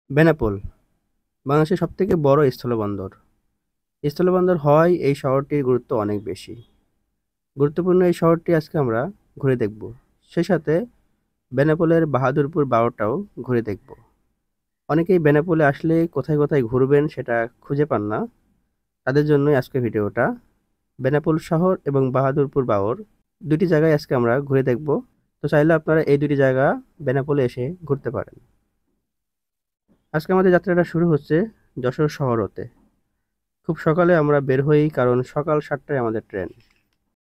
বেনাপোল বাংলাদেশের সবথেকে বড় স্থলবন্দর। স্থলবন্দর হওয়ায় এই শহরটির গুরুত্ব অনেক বেশি। গুরুত্বপূর্ণ এই শহরটি আজকে আমরা ঘুরে দেখব। সেই সাথে বেনাপোলের বাহাদুরপুর বাওরটাও ঘুরে দেখব। অনেকেই বেনাপোলে আসলে কোথায় কোথায় ঘুরবেন সেটা খুঁজে পান না। তাদের জন্যই আজকে ভিডিওটা। বেনাপোল শহর এবং বাহাদুরপুর বাওর দুটি জায়গায় আজকে আমরা ঘুরে দেখব। তো চাইলে আপনারা এই দুটি জায়গা বেনাপোলে এসে ঘুরতে পারেন। আজকে আমাদের যাত্রাটা শুরু হচ্ছে যশোর শহর হতে। খুব সকালে আমরা বের হই, কারণ সকাল 7টায় আমাদের ট্রেন।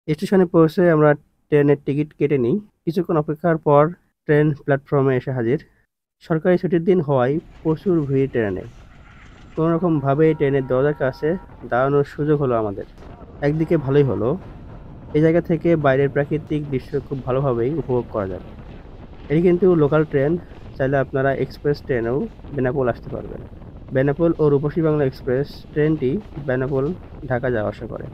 স্টেশনে পৌঁছে আমরা ট্রেনের টিকিট কেটে নিই। কিছুক্ষণ অপেক্ষার পর ট্রেন প্ল্যাটফর্মে এসে হাজির। সরকারি ছুটির দিন হওয়ায় প্রচুর ভিড় ট্রেনে। কোনোরকমভাবে ট্রেনের দরজার কাছে দাঁড়ানোর সুযোগ হলো আমাদের। একদিকে ভালোই হলো, এই জায়গা থেকে বাইরের প্রাকৃতিক দৃশ্য খুব ভালোভাবেই উপভোগ করা যাবে। এটি কিন্তু লোকাল ট্রেন, চাইলে আপনারা এক্সপ্রেস ট্রেনেও বেনাপোল আসতে পারবেন। বেনাপোল ও রূপসী বাংলা এক্সপ্রেস ট্রেনটি বেনাপোল ঢাকা যাওয়া আসা করে।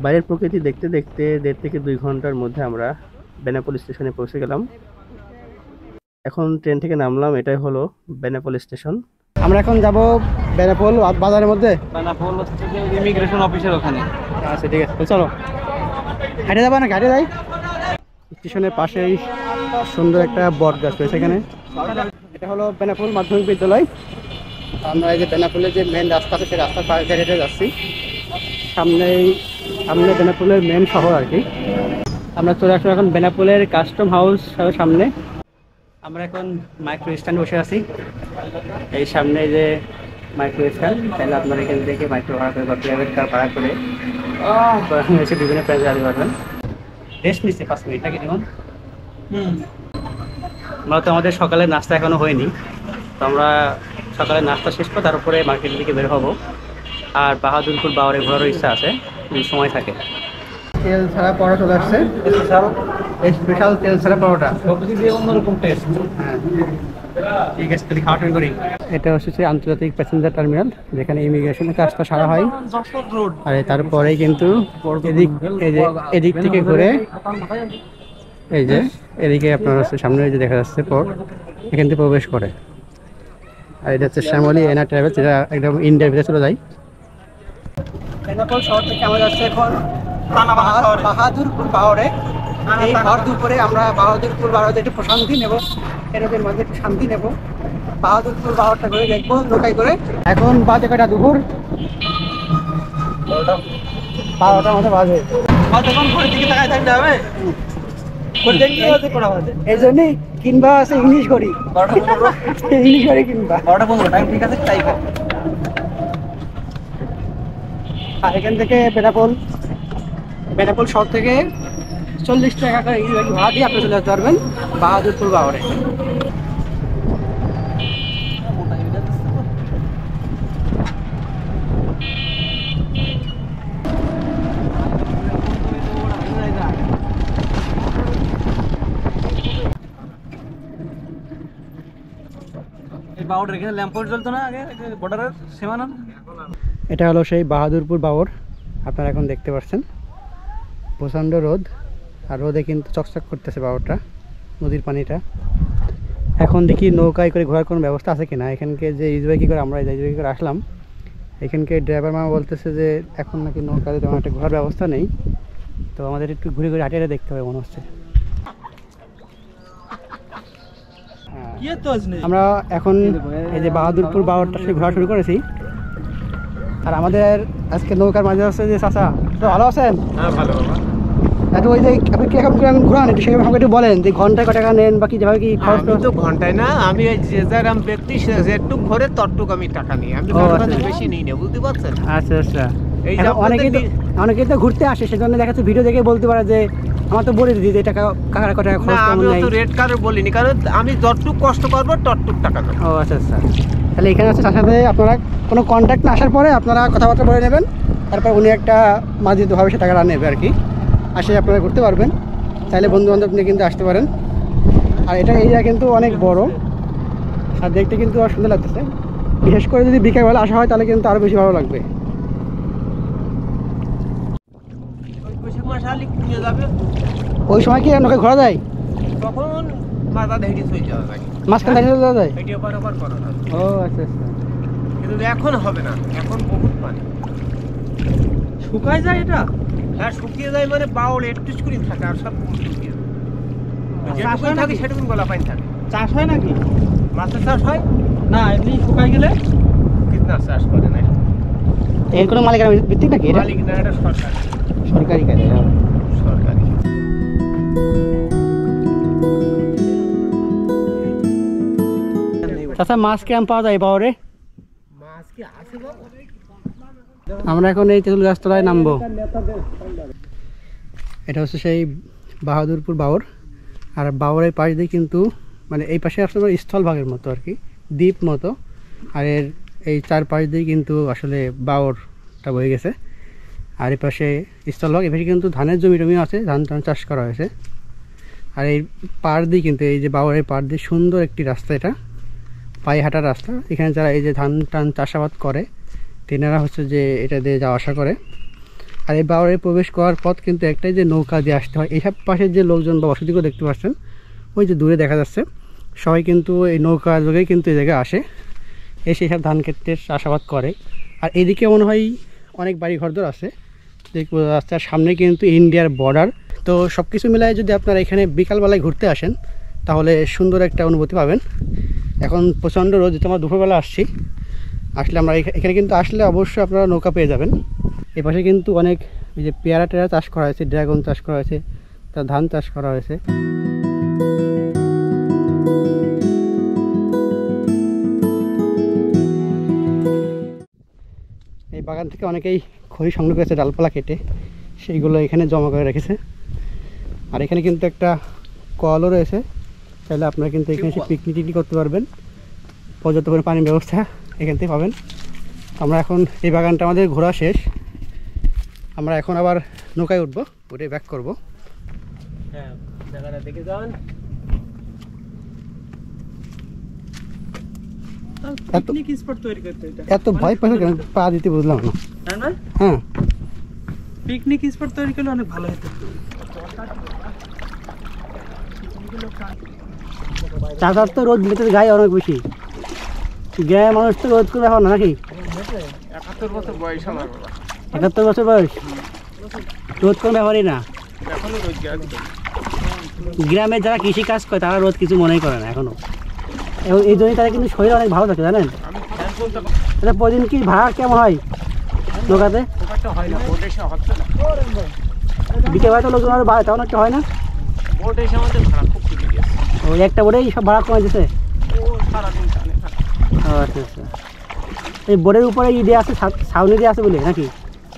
বাইরের প্রকৃতি দেখতে দেখতে 1.5 থেকে 2 ঘন্টার মধ্যে আমরা বেনাপোল স্টেশনে পৌঁছে গেলাম। এখন ট্রেন থেকে নামলাম, এটাই হলো বেনাপোল স্টেশন। আমরা এখন যাব বেনাপোল বাজারের মধ্যে। বেনাপোল হচ্ছে যে ইমিগ্রেশন অফিসের ওখানে। আচ্ছা, ঠিক আছে, তো চলো। হাঁটে যাবা না গাড়ি যাই? স্টেশনের পাশেই সুন্দর একটা বট গাছ রয়েছে এখানে। এটা হলো বেনাপোল মাধ্যমিক বিদ্যালয়। আমরা এই যে বেনাপোলের যে মেন রাস্তা আছে সেই রাস্তার পাশে হেঁটে যাচ্ছি। সামনে বেনাপোলের মেন শহর আর কি। আমরা চলে আসলাম এখন বেনাপোলের কাস্টম হাউস সামনে। আমরা এখন মাইক্রো স্ট্যান্ড বসে আছি। এই সামনে যে মাইক্রো স্ট্যান্ড, তাহলে আপনারা এখান থেকে মাইক্রো ভাড়া করে বা প্রাইভেট কার ভাড়া করে এসে বিভিন্ন প্রাইজে যেতে পারবেন। রেস্ট নিচ্ছে 5 মিনিট নাকি যেমন। আমরা তো আমাদের সকালের নাস্তা এখনো হয়নি, তো আমরা সকালে নাস্তা শেষ করে তারপরে মার্কেটের দিকে বের হবো। আর বাহাদুরপুর বাওয়ারে ঘোরারও ইচ্ছা আছে যদি সময় থাকে। তেল ছাড়া পরোটা চলে আসছে, স্পেশাল তেল ছাড়া পরোটা, অন্যরকম টেস্ট। হ্যাঁ, ঠিক আছে, তাহলে খাওয়া শুরু করি। এটা হচ্ছে আন্তর্জাতিক প্যাসেঞ্জার টার্মিনাল, যেখানে ইমিগ্রেশনের কাজটা সারা হয়। আর তারপরেই কিন্তু এদিক থেকে ঘুরে এই যে এদিকে আপনার হচ্ছে সামনে যে দেখা যাচ্ছে পোর্ট, এখান থেকে প্রবেশ করে। আর এটা হচ্ছে শ্যামলী এনা ট্রাভেল, যেটা একদম ইন্ডিয়ার ভিতরে চলে যায়। বেনাপোল শহর থেকে আমরা যাচ্ছি এখন বাহাদুরপুর বাওরে। এই ভর দুপুরে আমরা বাহাদুরপুর বাওরে একটু প্রশান্তি নেব, এরকম মাঝে একটু শান্তি নেব। বাহাদুরপুর বাওরটা ঘুরে দেখবো নৌকায় করে। এখন বাজে কটা? দুপুর 12টার মধ্যে বাজে। এই জন্যই কিনবা আছে ইংলিশ করি, ইংলিশ করে কিনবা। এখান থেকে বেনাপোল শহর থেকে 40 টাকা করে ভাড়া দিয়ে আপনি চলে যেতে পারবেন বাহাদুরপুর বাওরে। এটা হলো সেই বাহাদুরপুর বাওর। আপনারা এখন দেখতে পাচ্ছেন প্রচণ্ড রোদ, আর রোদে কিন্তু চকচক করতেছে বাওরটা, নদীর পানিটা। এখন দেখি নৌকায় করে ঘোরার কোনো ব্যবস্থা আছে কিনা। এখানকে যে ইজবাইকি করে আমরা ইজবাইকি করে আসলাম, এখানকে ড্রাইভার মামা বলতেছে যে এখন নাকি নৌকাতে তেমন একটা ঘোরার ব্যবস্থা নেই। তো আমাদের একটু ঘুরে ঘুরে হাঁটিয়ে দেখতে হবে মনে হচ্ছে। আমরা এখন এই যে বাহাদুরপুর বাওরটা সে ঘোরা শুরু করেছি। আর আমাদের আজকে নৌকার মাঝে আছে যে চাচা। তো ভালো আছেন? হ্যাঁ, ভালো। তো ওই যে আপনি কি এখন ঘোরান, একটু সেভাবে আমাকে একটু বলেন যে ঘন্টায় কত টাকা নেন বা কি যেভাবে কি খরচ? আমি তো ঘন্টায় না, আমি যে যার ব্যক্তি যেটুক ঘরে ততটুক আমি টাকা নিই, আমি বেশি নিই না, বুঝতে পারছেন? আচ্ছা আচ্ছা। এই যে অনেকেই তো ঘুরতে আসে, সেজন্য দেখা যাচ্ছে ভিডিও দেখে বলতে পারে যে আমার তো বলে দিই যে টাকা কাকার কত টাকা খরচ। আমি তো রেট কারো বলিনি, কারণ আমি যতটুক কষ্ট করবো ততটুক টাকা দেবো। ও আচ্ছা আচ্ছা। তাহলে এখানে হচ্ছে তার সাথে আপনারা কোনো কন্ট্যাক্ট না আসার পরে আপনারা কথাবার্তা বলে নেবেন, তারপর উনি একটা মার্জিতভাবে সে টাকাটা নেবে আর কি। আসে আপনারা ঘুরতে পারবেন, চাইলে বন্ধু বান্ধব নিয়ে কিন্তু আসতে পারেন। আর এটা এরিয়া কিন্তু অনেক বড়, আর দেখতে কিন্তু আর সুন্দর লাগতেছে। বিশেষ করে যদি বিকেলবেলা আসা হয় তাহলে কিন্তু আরও বেশি ভালো লাগবে। ওই সময় কি নৌকা ঘোরা যায়? তখন মাথা ধেড়ি হয়ে যাবে। মাঝখানে দাঁড়িয়ে যাওয়া যায়? এটা বরাবর করা যাবে। ও আচ্ছা আচ্ছা। কিন্তু এখন হবে না, এখন বহুত পানি। শুকায় যায় এটা? হ্যাঁ শুকিয়ে যায়, মানে বাউল একটু স্ক্রিন থাকে আর সব শুকিয়ে যায়। চাষ হয় যেটুকুন থাকে নাকি? সেটুকুন গলা পানি থাকে। চাষ হয় নাকি? মাছের চাষ হয় না, এমনি শুকায় গেলে কীটনাশক চাষ করে না। এর কোনো মালিকানা ভিত্তিক নাকি এটা? মালিক না, এটা সরকারি। সরকারি কাজে। সরকারি। চাচা মাছ কেমন পাওয়া যায় বাওরে? মাছ কি আছে বাবা? আমরা এখন এই তেঁতুল গাছতলায় নামবো। এটা হচ্ছে সেই বাহাদুরপুর বাওর। আর বাওরের পাশ দিয়ে কিন্তু মানে এই পাশে আসলে স্থলভাগের মতো আর কি, দ্বীপ মতো। আর এর এই চারপাশ দিয়ে কিন্তু আসলে বাওরটা বয়ে গেছে। আর এই পাশে স্থলভাগ, এ পাশে কিন্তু ধানের জমি টমিও আছে, ধান টান চাষ করা হয়েছে। আর এই পাড় দিয়ে কিন্তু এই যে বাওরের পাড় দিয়ে সুন্দর একটি রাস্তা, এটা পায়ে হাঁটার রাস্তা। এখানে যারা এই যে ধান টান চাষাবাদ করে তেনারা হচ্ছে যে এটা দিয়ে যাওয়া আসা করে। আর এই বাওরে প্রবেশ করার পথ কিন্তু একটাই, যে নৌকা দিয়ে আসতে হয়। এইসব পাশের যে লোকজন বা বসতিগুলো দেখতে পাচ্ছেন, ওই যে দূরে দেখা যাচ্ছে, সবাই কিন্তু এই নৌকা যোগেই কিন্তু এই জায়গায় আসে, এসে সব ধান ক্ষেত্রে চাষাবাদ করে। আর এদিকে মনে হয় অনেক বাড়ি ঘরদর আছে, রাস্তার সামনে কিন্তু ইন্ডিয়ার বর্ডার। তো সব কিছু মিলাই যদি আপনারা এখানে বিকালবেলায় ঘুরতে আসেন তাহলে সুন্দর একটা অনুভূতি পাবেন। এখন প্রচণ্ড রোদ, যেহেতু আমরা দুপুরবেলা আসছি, আসলে আমরা এখানে কিন্তু আসলে অবশ্যই আপনারা নৌকা পেয়ে যাবেন। এ পাশে কিন্তু অনেক এই যে পেয়ারা টেয়ারা চাষ করা হয়েছে, ড্রাগন চাষ করা হয়েছে, তা ধান চাষ করা হয়েছে। এই বাগান থেকে অনেকেই খড়ি সংগ্রহ করেছে, ডালপালা কেটে সেইগুলো এখানে জমা করে রেখেছে। আর এখানে কিন্তু একটা কলও রয়েছে, চাইলে আপনারা কিন্তু এখানে এসে পিকনিক টিকনিক করতে পারবেন। পর্যাপ্ত করে পানির ব্যবস্থা এখান থেকে পাবেন। আমরা এখন এই বাগানটা আমাদের ঘোরা শেষ, আমরা এখন আবার নৌকায় উঠবো, উঠে ব্যাক করবো। হ্যাঁ জায়গাটা দেখে যান। পিকনিক স্পট তৈরি করতে এটা। এত ভয় পাচ্ছে কেন পা দিতে, বুঝলাম না। হ্যাঁ না? হ্যাঁ পিকনিক স্পট তৈরি করলে অনেক ভালো হতো। চাষার তো রোদ দিতে গায়ে অনেক বেশি, গায়ে মানুষ তো রোদ করে ব্যাপার না নাকি? 71 বছর বয়স আমার বাবা। 71 বছর বয়স, রোদ কোনো ব্যাপারই না। এখনো রোজ গেছে। গ্রামে যারা কৃষি কাজ করে তারা রোদ কিছু মনেই করে না এখনো, এবং এই জন্যই তারা কিন্তু শরীর অনেক ভালো থাকে, জানেন? আমি ফ্যান বলতে আচ্ছা প্রতিদিন কি ভাড়া কেমন হয় নৌকাতে? ওটা হয় না, বোট এসে হচ্ছে না। বিকেলবেলা তো লোকজন আরো বাড়ে, তেমন একটা হয় না? বোট এসে আমাদের ভাড়া খুব কমে গেছে। ওই একটা বোর্ডেই সব ভাড়া কমে দিচ্ছে। ও সারাদিন টানে থাকে। ও আচ্ছা আচ্ছা। এই বোর্ডের উপরে ই দিয়ে আছে, ছাউনি দিয়ে আছে বলে নাকি?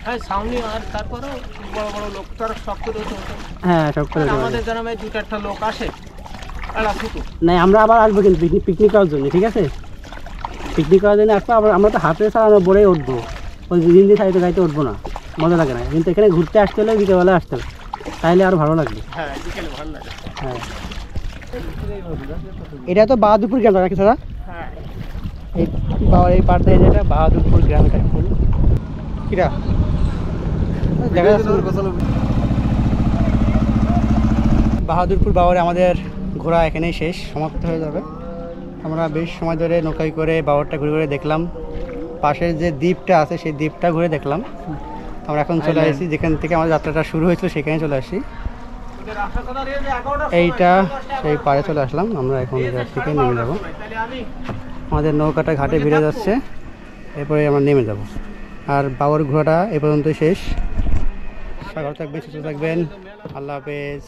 হ্যাঁ সামনে, আর তারপরেও বড় বড় লোক তো আর শক্ত রয়েছে। হ্যাঁ সব করে দেবে। আমাদের গ্রামে 2-4টা লোক আসে, এরা ছোটো। না আমরা আবার আসবো কিন্তু পিকনিক করার জন্য, ঠিক আছে? পিকনিক করার জন্য আসবো। আমরা তো হাতে ছাড়ানো বোর্ডে উঠবো, ওই দিন দিয়ে সাইডে গাইতে উঠবো না, মজা লাগে না। কিন্তু এখানে ঘুরতে আসতে হলে বিকেলবেলা আসতে হবে, তাইলে আরও ভালো লাগবে। হ্যাঁ বিকেলে ভালো লাগে। হ্যাঁ এটা তো বাহাদুরপুর গ্রাম নাকি দাদা? হ্যাঁ এই পাড় দিয়ে যেটা বাহাদুরপুর গ্রাম, এটা কিরা দেখা যাচ্ছে। বাহাদুরপুর বাওরে আমাদের ঘোরা এখানেই শেষ, সমাপ্ত হয়ে যাবে। আমরা বেশ সময় ধরে নৌকায় করে বাওরটা ঘুরে ঘুরে দেখলাম, পাশের যে দ্বীপটা আছে সেই দ্বীপটা ঘুরে দেখলাম। আমরা এখন চলে আসছি যেখান থেকে আমাদের যাত্রাটা শুরু হয়েছিল, সেখানে চলে আসছি। এইটা সেই পাড়ে চলে আসলাম, আমরা এখন থেকে নেমে যাব। আমাদের নৌকাটা ঘাটে ভিড়ে যাচ্ছে, এরপরে আমরা নেমে যাব। আর বাওর ঘোরাটা এ পর্যন্তই শেষ। ভালো থাকবেন, সুস্থ থাকবেন, আল্লাহ হাফেজ।